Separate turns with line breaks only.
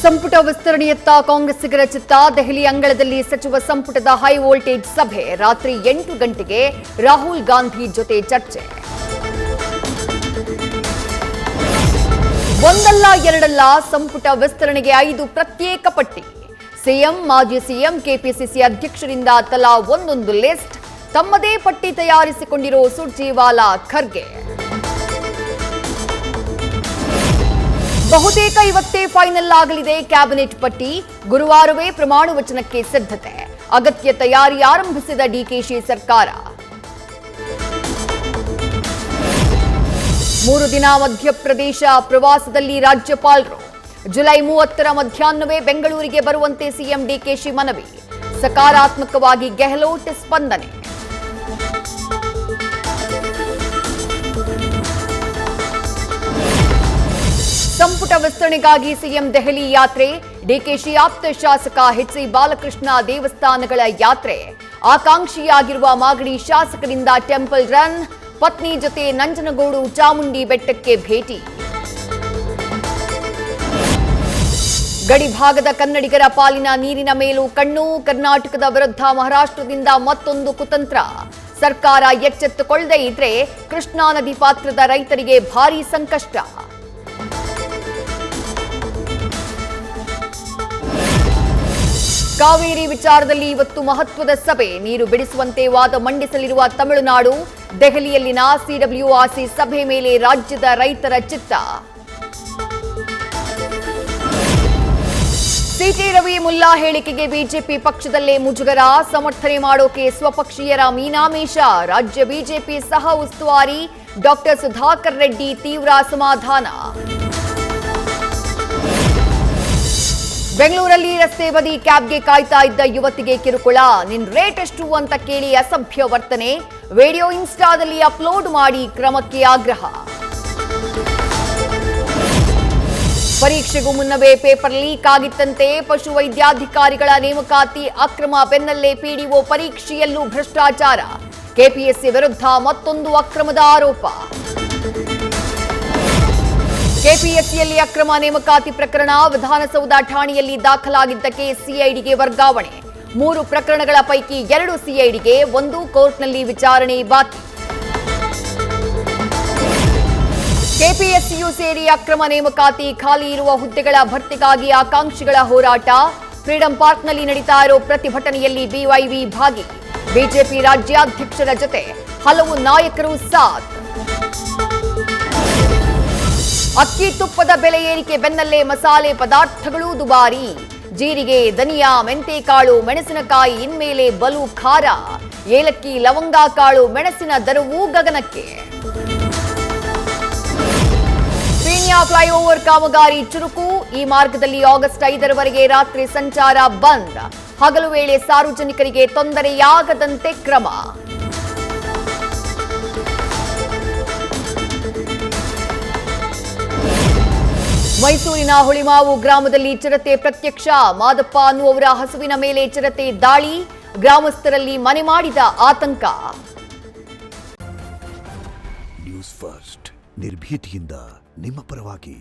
ಸಂಪುಟ ವಿಸ್ತರಣೆಯತ್ತ ಕಾಂಗ್ರೆಸ್ಸಿಗರ ಚಿತ್ತ. ದೆಹಲಿ ಅಂಗಳದಲ್ಲಿ ಸಚಿವ ಸಂಪುಟದ ಹೈ ವೋಲ್ಟೇಜ್ ಸಭೆ. ರಾತ್ರಿ 8 ಗಂಟೆಗೆ ರಾಹುಲ್ ಗಾಂಧಿ ಜೊತೆ ಚರ್ಚೆ. ಒಂದಲ್ಲ ಎರಡಲ್ಲ ಸಂಪುಟ ವಿಸ್ತರಣೆಗೆ 5 ಪ್ರತ್ಯೇಕ ಪಟ್ಟಿ. ಸಿಎಂ, ಮಾಜಿ ಸಿಎಂ, ಕೆಪಿಸಿಸಿ ಅಧ್ಯಕ್ಷರಿಂದ ತಲಾ ಒಂದೊಂದು ಲಿಸ್ಟ್. ತಮ್ಮದೇ ಪಟ್ಟಿ ತಯಾರಿಸಿಕೊಂಡಿರೋ ಸುರ್ಜೇವಾಲಾ, ಖರ್ಗೆ. ಬಹುತೇಕ ಇವತ್ತೇ ಫೈನಲ್ ಆಗಲಿದೆ ಕ್ಯಾಬಿನೆಟ್ ಪಟ್ಟಿ. ಗುರುವಾರವೇ ಪ್ರಮಾಣ ವಚನಕ್ಕೆ ಸಿದ್ಧತೆ. ಅಗತ್ಯ ತಯಾರಿ ಆರಂಭಿಸಿದ ಡಿಕೆಶಿ ಸರ್ಕಾರ. 3 ದಿನ ಮಧ್ಯಪ್ರದೇಶ ಪ್ರವಾಸದಲ್ಲಿ ರಾಜ್ಯಪಾಲರು. ಜುಲೈ 30ರ ಮಧ್ಯಾಹ್ನವೇ ಬೆಂಗಳೂರಿಗೆ ಬರುವಂತೆ ಸಿಎಂ ಡಿಕೆಶಿ ಮನವಿ. ಸಕಾರಾತ್ಮಕವಾಗಿ ಗೆಹ್ಲೋಟ್ ಸ್ಪಂದನೆ. ಸಂಪುಟ ವಿಸ್ತರಣೆಗಾಗಿ ಸಿಎಂ ದೆಹಲಿ ಯಾತ್ರೆ. ಡಿಕೆಶಿ ಆಪ್ತ ಶಾಸಕ ಎಚ್.ಸಿ. ಬಾಲಕೃಷ್ಣ ದೇವಸ್ಥಾನಗಳ ಯಾತ್ರೆ. ಆಕಾಂಕ್ಷಿಯಾಗಿರುವ ಮಾಗಡಿ ಶಾಸಕರಿಂದ ಟೆಂಪಲ್ ರನ್. ಪತ್ನಿ ಜೊತೆ ನಂಜನಗೂಡು ಚಾಮುಂಡಿ ಬೆಟ್ಟಕ್ಕೆ ಭೇಟಿ. ಗಡಿ ಭಾಗದ ಕನ್ನಡಿಗರ ಪಾಲಿನ ನೀರಿನ ಮೇಲೂ ಕಣ್ಣು. ಕರ್ನಾಟಕದ ವಿರುದ್ಧ ಮಹಾರಾಷ್ಟ್ರದಿಂದ ಮತ್ತೊಂದು ಕುತಂತ್ರ. ಸರ್ಕಾರ ಎಚ್ಚೆತ್ತುಕೊಳ್ಳದೇ ಇದ್ರೆ ಕೃಷ್ಣಾ ನದಿ ಪಾತ್ರದ ರೈತರಿಗೆ ಭಾರೀ ಸಂಕಷ್ಟ. ಕಾವೇರಿ ವಿಚಾರದಲ್ಲಿ ಇವತ್ತು ಮಹತ್ವದ ಸಭೆ. ನೀರು ಬಿಡಿಸುವಂತೆ ವಾದ ಮಂಡಿಸಲಿರುವ ತಮಿಳುನಾಡು. ದೆಹಲಿಯಲ್ಲಿನ ಸಿಡಬ್ಲ್ಯೂಆರ್ಸಿ ಸಭೆ ಮೇಲೆ ರಾಜ್ಯದ ರೈತರ ಚಿತ್ತ. ಸಿಟಿ ರವಿ ಮುಲ್ಲಾ ಹೇಳಿಕೆಗೆ ಬಿಜೆಪಿ ಪಕ್ಷದಲ್ಲೇ ಮುಜುಗರ. ಸಮರ್ಥನೆ ಮಾಡೋಕೆ ಸ್ವಪಕ್ಷೀಯರ ಮೀನಾಮೇಷ. ರಾಜ್ಯ ಬಿಜೆಪಿ ಸಹ ಉಸ್ತುವಾರಿ ಡಾಕ್ಟರ್ ಸುಧಾಕರ್ ರೆಡ್ಡಿ ತೀವ್ರ ಅಸಮಾಧಾನ. ಬೆಂಗಳೂರಲ್ಲಿ ರಸ್ತೆ ಬದಿ ಕ್ಯಾಬ್ಗೆ ಕಾಯ್ತಾ ಇದ್ದ ಯುವತಿಗೆ ಕಿರುಕುಳ. ನಿನ್ ರೇಟ್ ಎಷ್ಟು ಅಂತ ಕೇಳಿ ಅಸಭ್ಯ ವರ್ತನೆ. ವಿಡಿಯೋ ಇನ್ಸ್ಟಾದಲ್ಲಿ ಅಪ್ಲೋಡ್ ಮಾಡಿ ಕ್ರಮಕ್ಕೆ ಆಗ್ರಹ. ಪರೀಕ್ಷೆಗೂ ಮುನ್ನವೇ ಪೇಪರ್ ಲೀಕ್ ಆಗಿತ್ತಂತೆ. ಪಶು ವೈದ್ಯಾಧಿಕಾರಿಗಳ ನೇಮಕಾತಿ ಅಕ್ರಮ ಬೆನ್ನಲ್ಲೇ ಪಿಡಿಒ ಪರೀಕ್ಷೆಯಲ್ಲೂ ಭ್ರಷ್ಟಾಚಾರ. ಕೆಪಿಎಸ್ಸಿ ವಿರುದ್ಧ ಮತ್ತೊಂದು ಅಕ್ರಮದ ಆರೋಪ. ಕೆಪಿಎಸ್ಸಿಯಲ್ಲಿ ಅಕ್ರಮ ನೇಮಕಾತಿ ಪ್ರಕರಣ. ವಿಧಾನಸೌಧ ಠಾಣೆಯಲ್ಲಿ ದಾಖಲಾಗಿದ್ದ ಕೇಸ್ ಸಿಐಡಿಗೆ ವರ್ಗಾವಣೆ. 3 ಪ್ರಕರಣಗಳ ಪೈಕಿ 2 ಸಿಐಡಿಗೆ, 1 ಕೋರ್ಟ್ನಲ್ಲಿ ವಿಚಾರಣೆ ಬಾಕಿ. ಕೆಪಿಎಸ್ಸಿಯು ಸೇರಿ ಅಕ್ರಮ ನೇಮಕಾತಿ. ಖಾಲಿ ಇರುವ ಹುದ್ದೆಗಳ ಭರ್ತಿಗಾಗಿ ಆಕಾಂಕ್ಷಿಗಳ ಹೋರಾಟ. ಫ್ರೀಡಂ ಪಾರ್ಕ್ನಲ್ಲಿ ನಡೀತಾ ಇರೋ ಪ್ರತಿಭಟನೆಯಲ್ಲಿ ಬಿವೈವಿ ಭಾಗಿ. ಬಿಜೆಪಿ ರಾಜ್ಯಾಧ್ಯಕ್ಷರ ಜೊತೆ ಹಲವು ನಾಯಕರು ಸಾಥ್. ಅಕ್ಕಿ ತುಪ್ಪದ ಬೆಲೆ ಏರಿಕೆ ಬೆನ್ನಲ್ಲೇ ಮಸಾಲೆ ಪದಾರ್ಥಗಳು ದುಬಾರಿ. ಜೀರಿಗೆ, ಧನಿಯಾ, ಮೆಂತೆಕಾಳು, ಮೆಣಸಿನಕಾಯಿ ಇನ್ಮೇಲೆ ಬಲು ಖಾರ. ಏಲಕ್ಕಿ, ಲವಂಗ ಕಾಳು, ಮೆಣಸಿನ ದರವೂ ಗಗನಕ್ಕೆ. ಪೀಣ್ಯ ಫ್ಲೈಓವರ್ ಕಾಮಗಾರಿ ಚುರುಕು. ಈ ಮಾರ್ಗದಲ್ಲಿ ಆಗಸ್ಟ್ 5ರವರೆಗೆ ರಾತ್ರಿ ಸಂಚಾರ ಬಂದ್. ಹಗಲು ವೇಳೆ ಸಾರ್ವಜನಿಕರಿಗೆ ತೊಂದರೆಯಾಗದಂತೆ ಕ್ರಮ. ಮೈಸೂರಿನ ಹುಳಿಮಾವು ಗ್ರಾಮದಲ್ಲಿ ಚಿರತೆ ಪ್ರತ್ಯಕ್ಷ. ಮಾದಪ್ಪ ಅನ್ನುವವರ ಹಸುವಿನ ಮೇಲೆ ಚಿರತೆ ದಾಳಿ. ಗ್ರಾಮಸ್ಥರಲ್ಲಿ ಮನೆ ಮಾಡಿದ ಆತಂಕ.
ನ್ಯೂಸ್ ಫಸ್ಟ್, ನಿರ್ಭೀತಿಯಿಂದ ನಿಮ್ಮ ಪರವಾಗಿ.